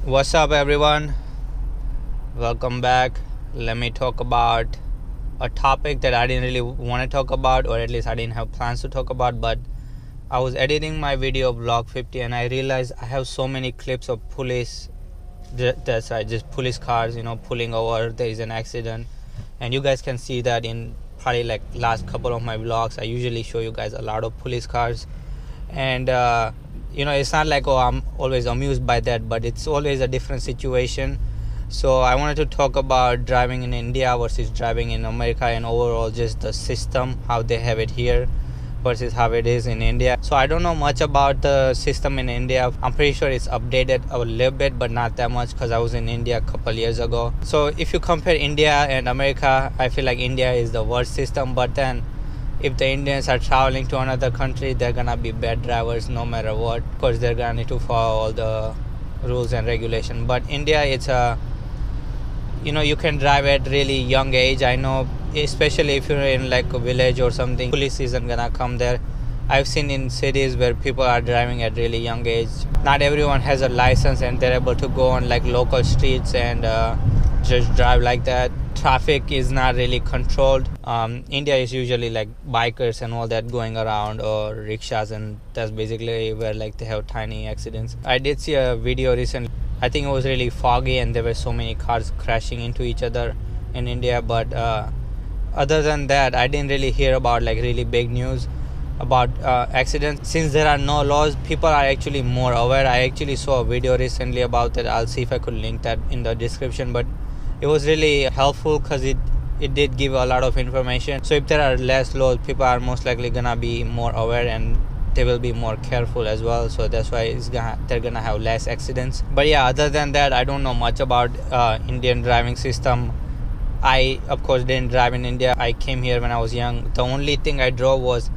What's up, everyone? Welcome back. Let me talk about a topic that I didn't really want to talk about, or at least I didn't have plans to talk about. But I was editing my video vlog 50 and I realized I have so many clips of police. That's right, just police cars, pulling over. There is an accident, and you guys can see that in probably like last couple of my vlogs. I usually show you guys a lot of police cars, and it's not like, oh, I'm always amused by that, but it's always a different situation. So I wanted to talk about driving in India versus driving in America, and overall just the system, how they have it here versus how it is in India. So I don't know much about the system in India. I'm pretty sure it's updated a little bit, but not that much, because I was in India a couple years ago. So if you compare India and America, I feel like India is the worst system. But then if the Indians are traveling to another country, they're gonna be bad drivers no matter what, because they're gonna need to follow all the rules and regulation. But India, it's you can drive at really young age. I know, especially if you're in like a village or something, police isn't gonna come there. I've seen in cities where people are driving at really young age. Not everyone has a license and they're able to go on like local streets and just drive like that. Traffic is not really controlled. India is usually like bikers and all that going around, or rickshaws, and that's basically where like they have tiny accidents. I did see a video recently. I think it was really foggy and there were so many cars crashing into each other in India. But other than that, I didn't really hear about like really big news about accidents. Since there are no laws, people are actually more aware. I actually saw a video recently about that. I'll see if I could link that in the description. But it was really helpful because it did give a lot of information. So if there are less laws, people are most likely gonna be more aware and they will be more careful as well. So that's why they're gonna have less accidents. But yeah, other than that, I don't know much about Indian driving system. I of course didn't drive in India. I came here when I was young. The only thing I drove was,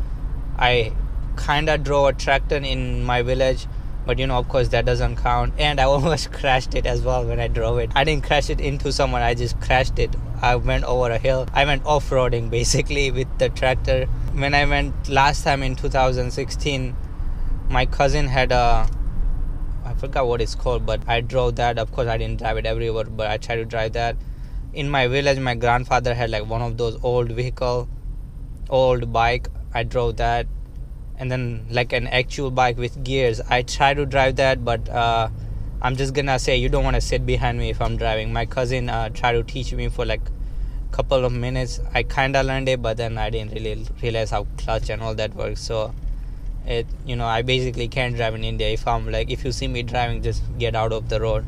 I kinda drove a tractor in my village, but of course that doesn't count. And I almost crashed it as well when I drove it. I didn't crash it into someone, I just crashed it. I went over a hill. I went off-roading basically with the tractor. When I went last time in 2016, my cousin had I forgot what it's called, but I drove that. Of course I didn't drive it everywhere, but I tried to drive that. In my village, my grandfather had like one of those old bike. I drove that. And then like an actual bike with gears, I try to drive that, but I'm just gonna say, you don't want to sit behind me if I'm driving. My cousin tried to teach me for like a couple of minutes. I kind of learned it, but then I didn't really realize how clutch and all that works. So I basically can't drive in India. If you see me driving, just get out of the road.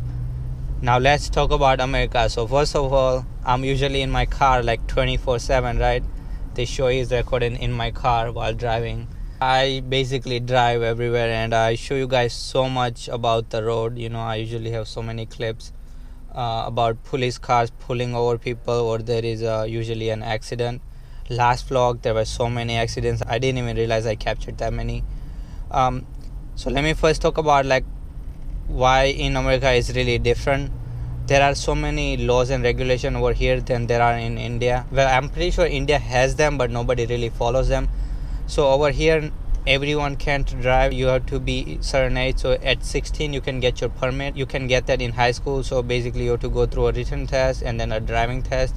Now let's talk about America. So first of all, I'm usually in my car like 24/7, right? The show is recorded in my car while driving. I basically drive everywhere and I show you guys so much about the road. I usually have so many clips about police cars pulling over people, or there is usually an accident. Last vlog, there were so many accidents. I didn't even realize I captured that many. So let me first talk about like why in America is really different. There are so many laws and regulations over here than there are in India. Well, I'm pretty sure India has them, but nobody really follows them. So over here, everyone can't drive. You have to be certain age. So at 16, you can get your permit. You can get that in high school. So basically, you have to go through a written test and then a driving test.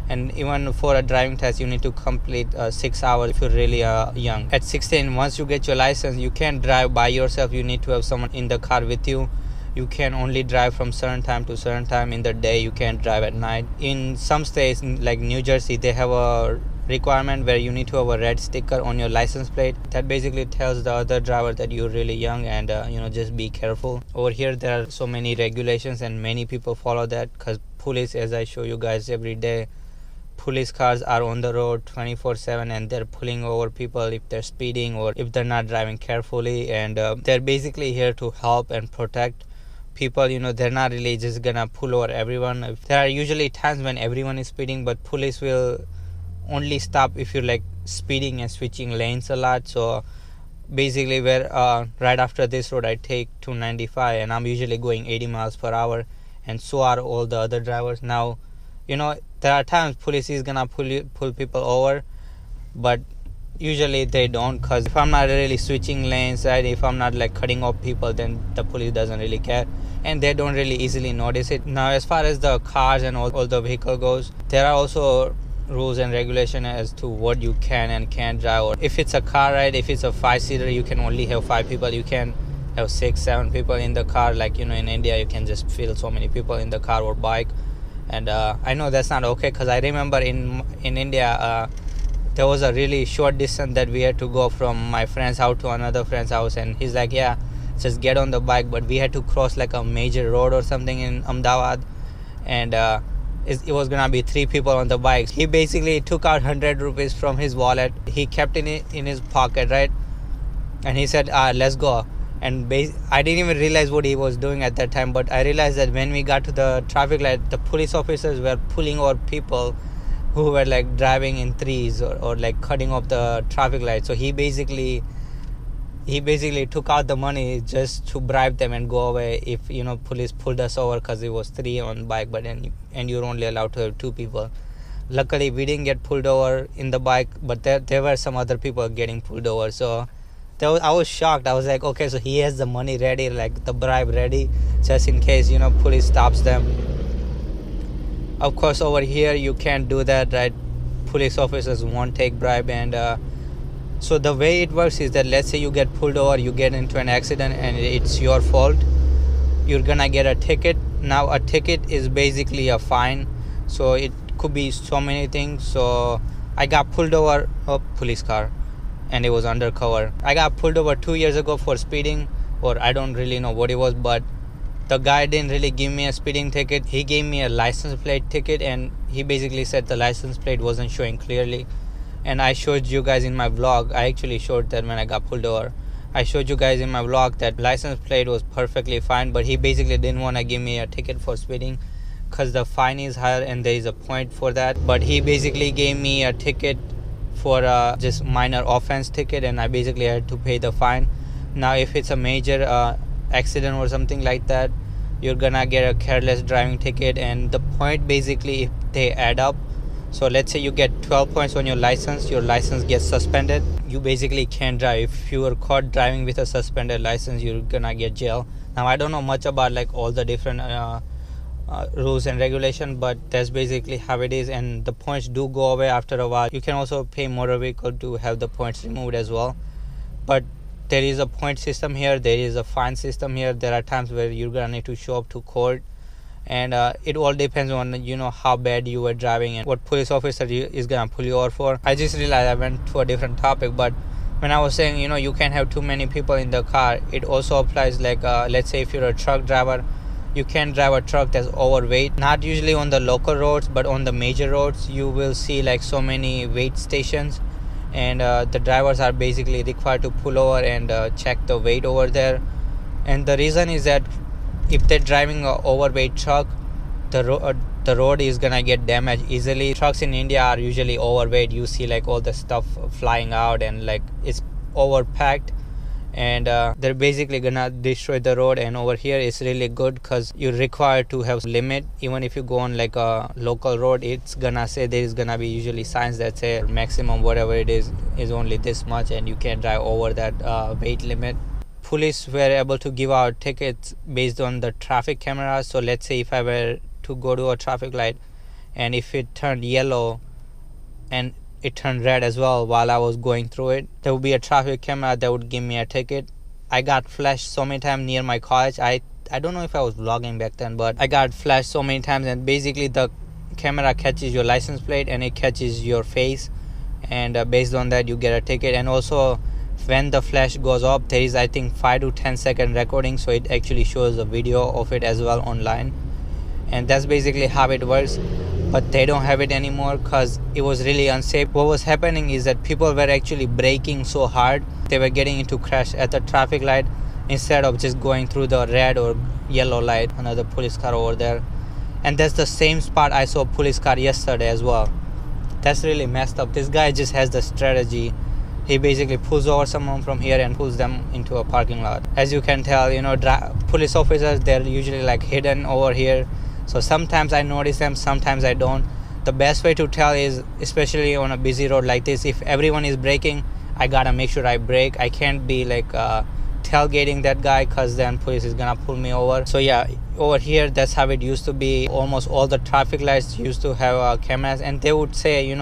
And even for a driving test, you need to complete 6 hours if you're really young. At 16, once you get your license, you can't drive by yourself. You need to have someone in the car with you. You can only drive from certain time to certain time in the day. You can't drive at night. In some states, like New Jersey, they have a requirement where you need to have a red sticker on your license plate. That basically tells the other driver that you're really young and just be careful. Over here, there are so many regulations and many people follow that, because police, as I show you guys every day, police cars are on the road 24/7 and they're pulling over people if they're speeding or if they're not driving carefully. And they're basically here to help and protect people. They're not really just gonna pull over everyone. There are usually times when everyone is speeding, but police will only stop if you're like speeding and switching lanes a lot. So basically, where right after this road I take 295 and I'm usually going 80 miles per hour, and so are all the other drivers. Now there are times police is gonna pull people over, but usually they don't, because if I'm not really switching lanes, right, if I'm not like cutting off people, then the police doesn't really care, and they don't really easily notice it. Now, as far as the cars and all the vehicle goes, there are also rules and regulation as to what you can and can't drive. Or if it's a car, right, if it's a 5-seater, you can only have 5 people. You can have 6-7 people in the car. Like, in India, you can just fill so many people in the car or bike. And I know that's not okay, because I remember in India, there was a really short distance that we had to go from my friend's house to another friend's house, and he's like, yeah, just get on the bike. But we had to cross like a major road or something in Ahmedabad, and it was gonna be 3 people on the bike. He basically took out 100 rupees from his wallet. He kept it in his pocket, right? And he said, let's go. And I didn't even realize what he was doing at that time, but I realized that when we got to the traffic light, the police officers were pulling over people who were like driving in threes or like cutting off the traffic light. So he basically took out the money just to bribe them and go away if police pulled us over, because it was 3 on bike, but and you're only allowed to have 2 people. Luckily we didn't get pulled over in the bike, but there were some other people getting pulled over. So I was shocked. I was like, okay, so he has the money ready, like the bribe ready, just in case police stops them. Of course, over here you can't do that, right? Police officers won't take bribe. And so the way it works is that, let's say you get pulled over, you get into an accident, and it's your fault. You're gonna get a ticket. Now, a ticket is basically a fine, so it could be so many things. So I got pulled over a police car, and it was undercover. I got pulled over 2 years ago for speeding, or I don't really know what it was, but the guy didn't really give me a speeding ticket. He gave me a license plate ticket, and he basically said the license plate wasn't showing clearly. And I showed you guys in my vlog, I actually showed that when I got pulled over. I showed you guys in my vlog that license plate was perfectly fine, but he basically didn't want to give me a ticket for speeding because the fine is higher and there is a point for that. But he basically gave me a ticket for just minor offense ticket, and I basically had to pay the fine. Now, if it's a major accident or something like that, you're gonna get a careless driving ticket, and the point basically, if they add up, so let's say you get 12 points on your license gets suspended. You basically can't drive. If you are caught driving with a suspended license, you're gonna get jail. Now, I don't know much about like all the different rules and regulation, but that's basically how it is, and the points do go away after a while. You can also pay motor vehicle to have the points removed as well, but there is a point system here, there is a fine system here. There are times where you're gonna need to show up to court, and it all depends on how bad you were driving and what police officer is gonna pull you over for. I just realized I went to a different topic, but when I was saying you can't have too many people in the car, it also applies like let's say if you're a truck driver, you can't drive a truck that's overweight. Not usually on the local roads, but on the major roads you will see like so many weight stations, and the drivers are basically required to pull over and check the weight over there. And the reason is that if they're driving an overweight truck, the road is gonna get damaged easily. Trucks in India are usually overweight. You see like all the stuff flying out, and like it's overpacked, and they're basically gonna destroy the road. And over here it's really good because you're required to have limit. Even if you go on like a local road, it's gonna say there is gonna be usually signs that say maximum whatever it is only this much, and you can't drive over that weight limit. Police were able to give out tickets based on the traffic cameras. So let's say if I were to go to a traffic light, and if it turned yellow and it turned red as well while I was going through it, there would be a traffic camera that would give me a ticket. I got flashed so many times near my college. I don't know if I was vlogging back then, but I got flashed so many times, and basically the camera catches your license plate and it catches your face, and based on that you get a ticket. And also when the flash goes up, there is I think 5 to 10 second recording, so it actually shows a video of it as well online, and that's basically how it works. But they don't have it anymore because it was really unsafe. What was happening is that people were actually braking so hard, they were getting into crash at the traffic light instead of just going through the red or yellow light. Another police car over there, and that's the same spot I saw a police car yesterday as well. That's really messed up. This guy just has the strategy. He basically pulls over someone from here and pulls them into a parking lot. As you can tell, police officers, they're usually like hidden over here. So sometimes I notice them, sometimes I don't. the best way to tell is, especially on a busy road like this, if everyone is braking, I gotta make sure I brake. I can't be like tailgating that guy, because then police is gonna pull me over. So yeah, over here that's how it used to be. Almost all the traffic lights used to have cameras, and they would say,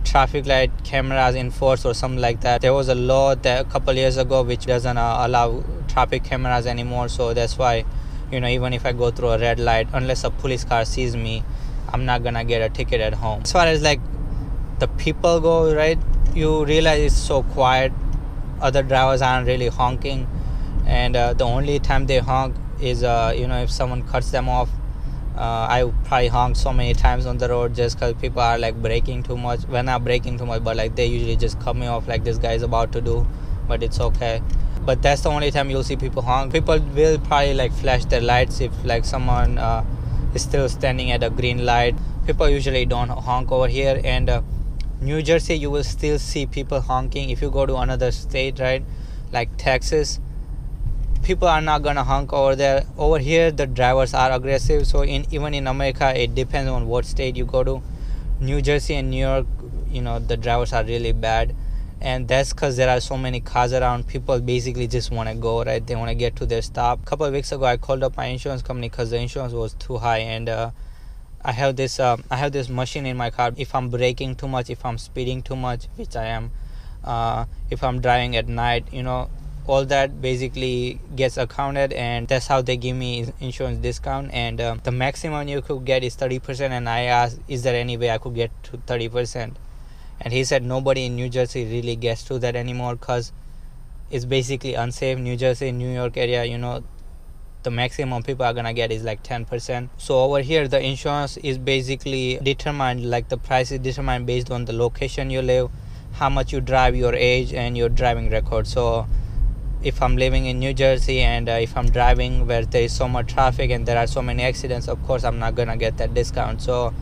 traffic light cameras enforced or something like that. There was a law that a couple years ago which doesn't allow traffic cameras anymore. So that's why, even if I go through a red light, unless a police car sees me, I'm not gonna get a ticket at home. As far as like the people go, right, you realize it's so quiet. Other drivers aren't really honking, and the only time they honk is if someone cuts them off. I probably honked so many times on the road just because people are like braking too much. Well, not braking too much, but like they usually just cut me off like this guy is about to do, but it's okay. But that's the only time you'll see people honk. People will probably like flash their lights if like someone is still standing at a green light. People usually don't honk over here. And New Jersey, you will still see people honking. If you go to another state, right, like Texas, people are not gonna honk over there. Over here the drivers are aggressive. So even in America, it depends on what state you go to. New Jersey and New York, the drivers are really bad, and that's because there are so many cars around. People basically just want to go, right? They want to get to their stop. A couple of weeks ago I called up my insurance company because the insurance was too high, and I have this machine in my car. If I'm braking too much, if I'm speeding too much, which I am, if I'm driving at night, all that basically gets accounted, and that's how they give me insurance discount. And the maximum you could get is 30%, and I asked, is there any way I could get to 30%? And he said nobody in New Jersey really gets to that anymore, because it's basically unsafe. New Jersey, New York area, the maximum people are gonna get is like 10%. So over here the insurance is basically determined, like the price is determined based on the location you live, how much you drive, your age, and your driving record. So if I'm living in New Jersey and if I'm driving where there is so much traffic and there are so many accidents, of course I'm not gonna get that discount. So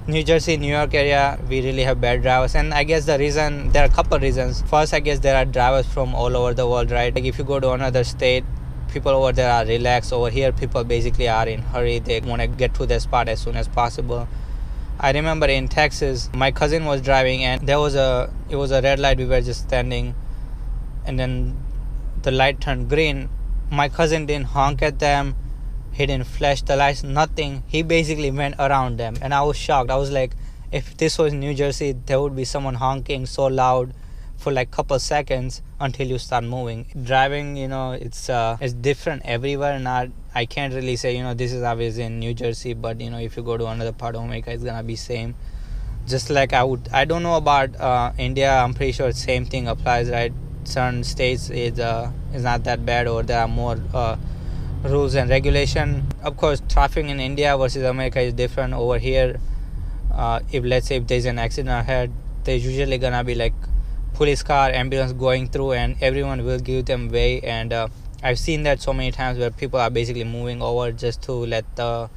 New Jersey, New York area, we really have bad drivers. And I guess there are a couple reasons. First, I guess there are drivers from all over the world, right? Like if you go to another state, people over there are relaxed. Over here people basically are in hurry. They want to get to their spot as soon as possible. I remember in Texas, my cousin was driving, and it was a red light. We were just standing, and then the light turned green. My cousin didn't honk at them, he didn't flash the lights, nothing. He basically went around them, and I was shocked. I was like, if this was New Jersey, there would be someone honking so loud for like couple seconds until you start moving. Driving, it's different everywhere. I can't really say this is obviously in New Jersey, but if you go to another part of America, it's gonna be same. Just like I don't know about India. I'm pretty sure the same thing applies, right? Certain states is not that bad, or there are more rules and regulation. Of course, traffic in India versus America is different. Over here, if there's an accident ahead, there's usually gonna be like police car, ambulance going through, and everyone will give them way. And I've seen that so many times where people are basically moving over just to let the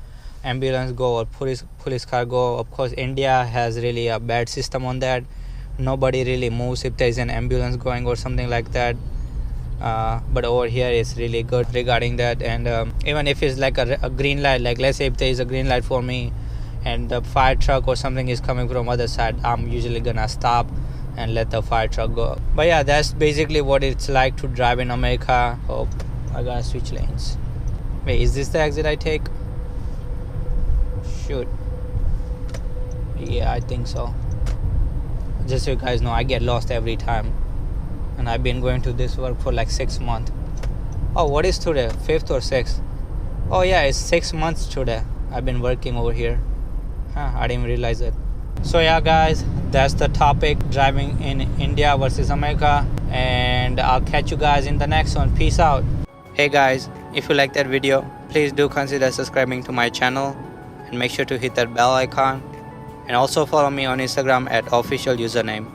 ambulance go or police car go. Of course, India has really a bad system on that. Nobody really moves if there's an ambulance going or something like that. But over here it's really good regarding that. And even if it's like a green light, like let's say if there is a green light for me and the fire truck or something is coming from other side, I'm usually gonna stop and let the fire truck go. But yeah, that's basically what it's like to drive in America. Oh, I gotta switch lanes. Wait, is this the exit I take? Shoot. Yeah, I think so. Just so you guys know, I get lost every time, and I've been going to this work for like 6 months. Oh, what is today? 5th or 6th? Oh yeah, it's 6 months today I've been working over here. I didn't even realize it. So yeah guys, that's the topic, driving in India versus America, and I'll catch you guys in the next one. Peace out. Hey guys, if you like that video, please do consider subscribing to my channel and make sure to hit that bell icon. And also follow me on Instagram at officialusername.